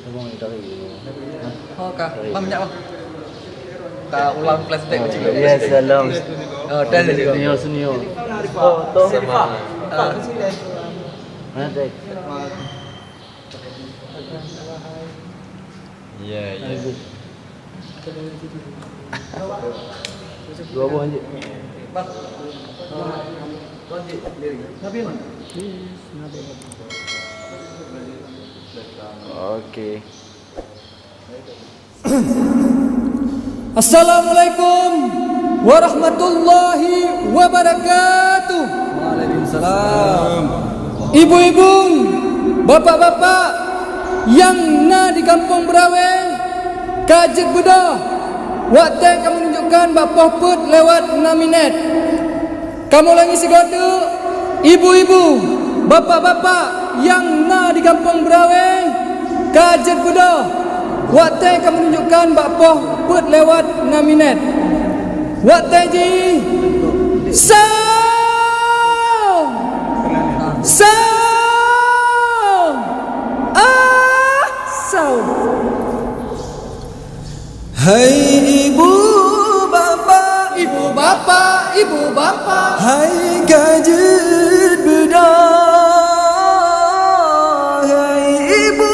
Abang ni dari. Oh kah, bang minyak bang. Kah ulang plastik macam tu. Yes, salam. Oh, dah juga. Senior. Oh, tu sama. Mana dek? Ya. Dua buah je. Bang. Lanjut lirik. Nabi mana? Nabi. Okey. Assalamualaikum warahmatullahi wabarakatuh. Waalaikumsalam. Ibu-ibu, bapak-bapak yang na di kampung Beraweng, Kajet Budah, waktu kamu menunjukkan bapak put lewat 6 minit. Kamu lagi segoda, ibu-ibu, bapak-bapak yang na di kampung Beraweng, Kajet Budah, waktu kamu menunjukkan bapak put lewat 6 minit. Waktu ji sound. Hai ibu bapa, ibu bapa, ibu bapa, hai Kajet Budah, hai ibu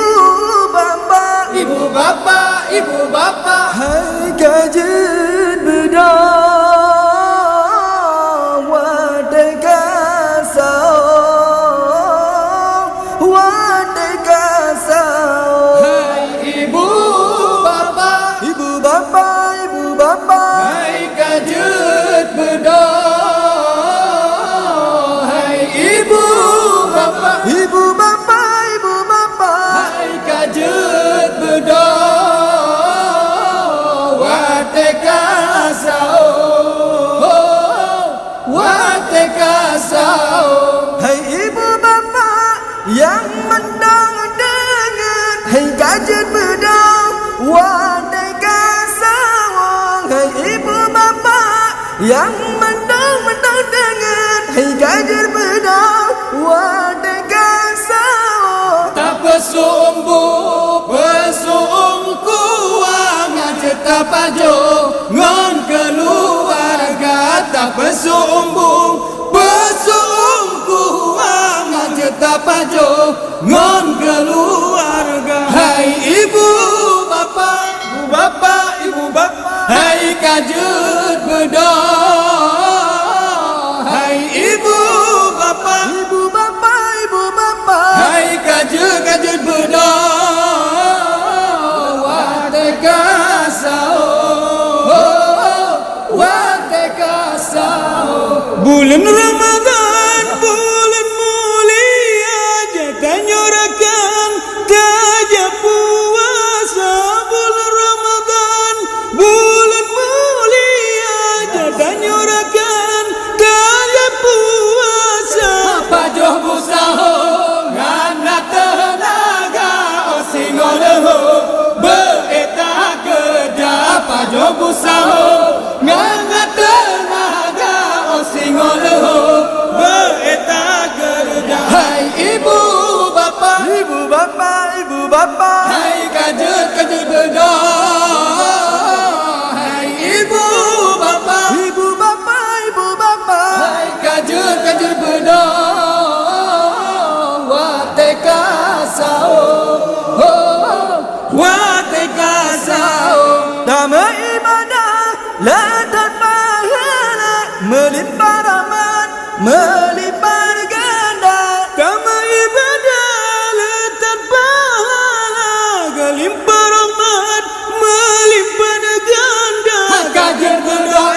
bapa, ibu bapa, ibu bapa, hai Kajet Budah. Hai ibu bapa yang mendengar, hai Kajet Budah, wadai kasawang. Hai ibu bapa yang mendengar, hai Kajet Budah, wadai kasawang. Tak pesumbu pesumku ngajet tapajo ngon keluarga. Tak pesumbu tapajo ngon keluarga. Hai ibu bapa, ibu bapa, ibu bapa, hai Kajet Budah, hai ibu bapa, ibu bapa, ibu bapa, hai Kajet Budah. Watekasau bulan Ramadan, bulan mulia, jatanyurakan tajab puasa. Bulan Ramadan, bulan mulia, jatanyurakan tajab puasa. Apa joh busaho ngana tenaga osingoleho beeta kerja. Apa joh busaho ngana tenaga osingoleho beeta kerja. Hai ibu bapa, ibu bapa, ibu bapa, hai Kajet Budah, hai ibu bapa, ibu bapa, ibu bapa, hai Kajet Budah. Watekasau, watekasau, damai ibadah ladat pahala, melimpah rahmat, melimpah ganda. Damai ibadah ladat pahala, melimpah rahmat, melimpah ganda. Kajet Budah,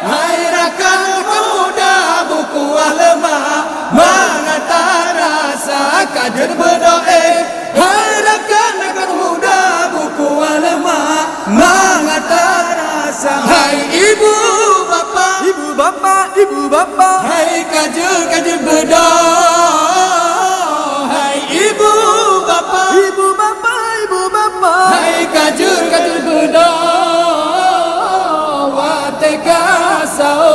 hai rakan pemuda, buku alma mengantar rasa. Kajet Budah, hai rakan pemuda, buku alma mengantar rasa. Hai ibu bapa, ibu bapa, ibu bapa, hai Kajet Budah, hai ibu bapa, ibu bapa, ibu bapa, hai Kajet Budah. Watekasau,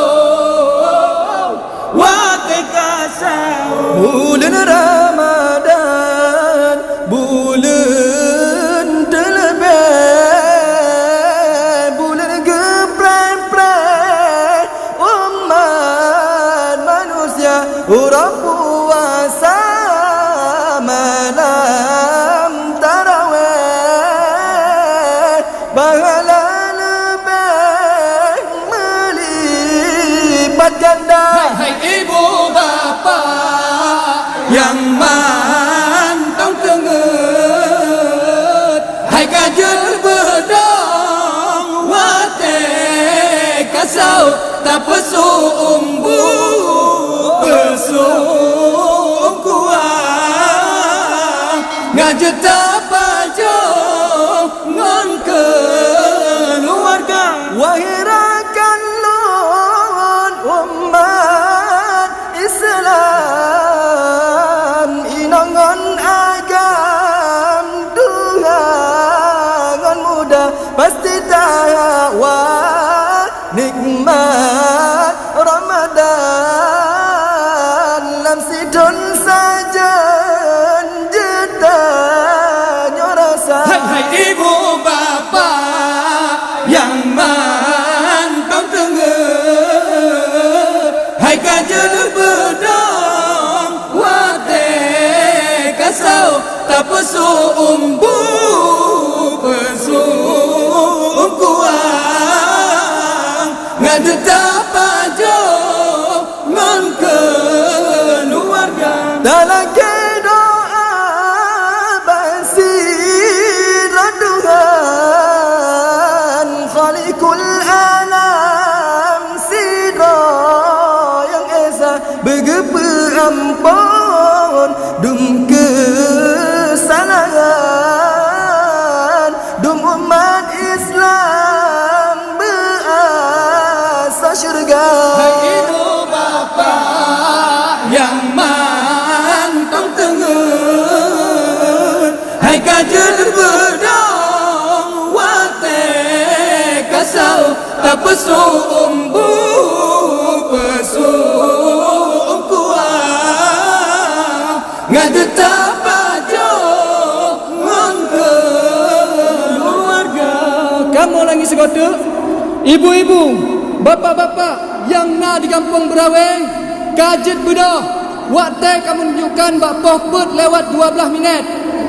watekasau bulan Ramadan, bulan pahala lebih melipat ganda. Hai ibu bapa yang mantong tenget, hai kajul bedong wate kasau tak pesu umbu pesu kuang ngajeta pajo ngon keluarga. Wahirakan lon umat Islam inangon agam dungangon muda pasti tawa nikmat Ramadan lam sidon saja jeda nyorasa. Hai ibu bapa yang mantong tenget, hai kajul bedong wate kasau tak pesu umbu pesu kuang ngadeta pajo ngon keluarga. Dalam doa basir Tuhan Khaliqul alam sidra yang esa begepe ampun dum kesalahan dum umat Islam berasa syurga. Hai ibu bapa yang mantong tenget, hai kajul bedong wate kasau tak pesu umbu pesu kuang ngadeta pajo ngon keluarga. Kamu lagi segodo ibu-ibu bapak-bapak yang na di kampung Beraweng kajet bedah waktu kamu tunjukkan bapak put lewat 12 minit.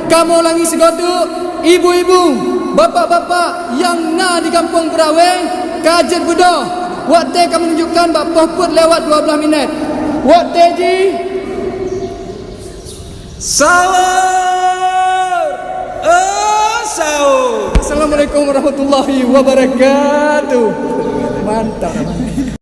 Kamu lagi segodo ibu-ibu bapak-bapak yang na di kampung Beraweng kajet bedah waktu kamu tunjukkan bapak put lewat 12 minit. Waktu ji sahur. Sahur. Assalamualaikum warahmatullahi wabarakatuh. Mantap.